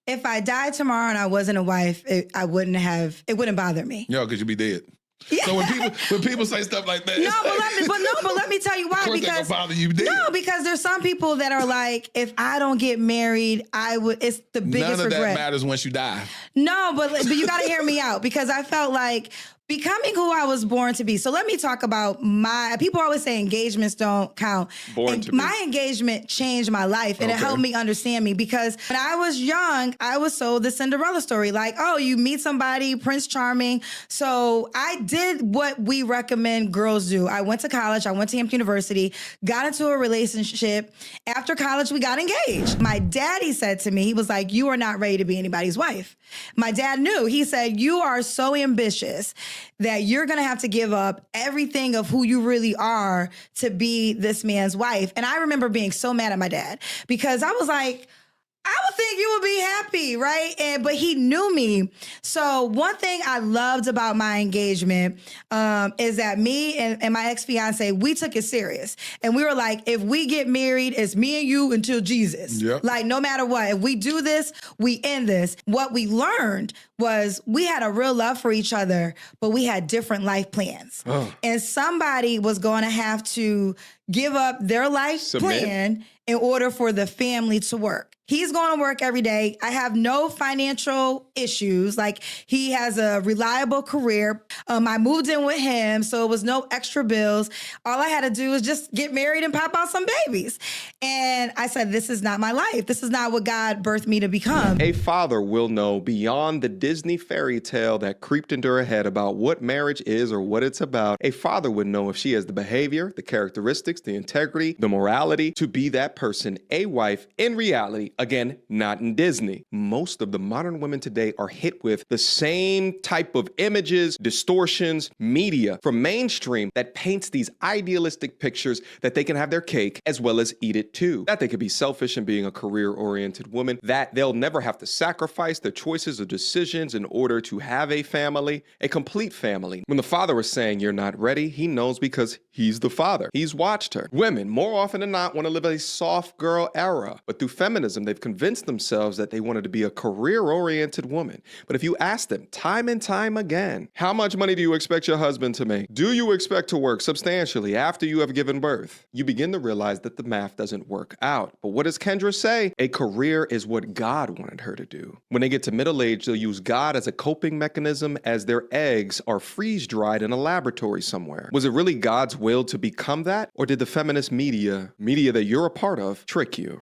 if I died tomorrow and I wasn't a wife, it wouldn't bother me. Yeah, because you'd be dead. Yeah. So when people say stuff like that, but let me tell you why. Of course because gonna bother you dead. No, because there's some people that are like, if I don't get married, it's the biggest regret. None of that matters once you die. No, but you got to hear me out, because I felt like becoming who I was born to be. So let me talk about people always say engagements don't count. My engagement changed my life, and it helped me understand me, because when I was young, I was sold the Cinderella story. Like, oh, you meet somebody, Prince Charming. So I did what we recommend girls do. I went to college. I went to University, got into a relationship. After college, we got engaged. My daddy said to me, he was like, you are not ready to be anybody's wife. My dad knew. He said, you are so ambitious that you're going to have to give up everything of who you really are to be this man's wife. And I remember being so mad at my dad, because I was like, I would think you would be happy, right? But he knew me. So one thing I loved about my engagement is that me and my ex-fiance, we took it serious. And we were like, if we get married, it's me and you until Jesus. Yep. Like, no matter what, if we do this, we end this. What we learned was we had a real love for each other, but we had different life plans. And somebody was going to have to give up their life plan in order for the family to work. He's going to work every day. I have no financial issues. Like, he has a reliable career. I moved in with him, so it was no extra bills. All I had to do was just get married and pop out some babies. And I said, this is not my life. This is not what God birthed me to become. A father will know beyond the Disney fairy tale that creeped into her head about what marriage is or what it's about. A father would know if she has the behavior, the characteristics, the integrity, the morality to be that person, a wife in reality. Again, not in Disney. Most of the modern women today are hit with the same type of images, distortions, media from mainstream that paints these idealistic pictures that they can have their cake as well as eat it too. That they could be selfish in being a career-oriented woman, that they'll never have to sacrifice their choices or decisions in order to have a family, a complete family. When the father is saying you're not ready, he knows because he's the father. He's watched her. Women, more often than not, want to live a soft girl era, but through feminism, they've convinced themselves that they wanted to be a career-oriented woman. But if you ask them time and time again, how much money do you expect your husband to make? Do you expect to work substantially after you have given birth? You begin to realize that the math doesn't work out. But what does Kendra say? A career is what God wanted her to do. When they get to middle age, they'll use God as a coping mechanism as their eggs are freeze-dried in a laboratory somewhere. Was it really God's will to become that? Or did the feminist media that you're a part of, trick you?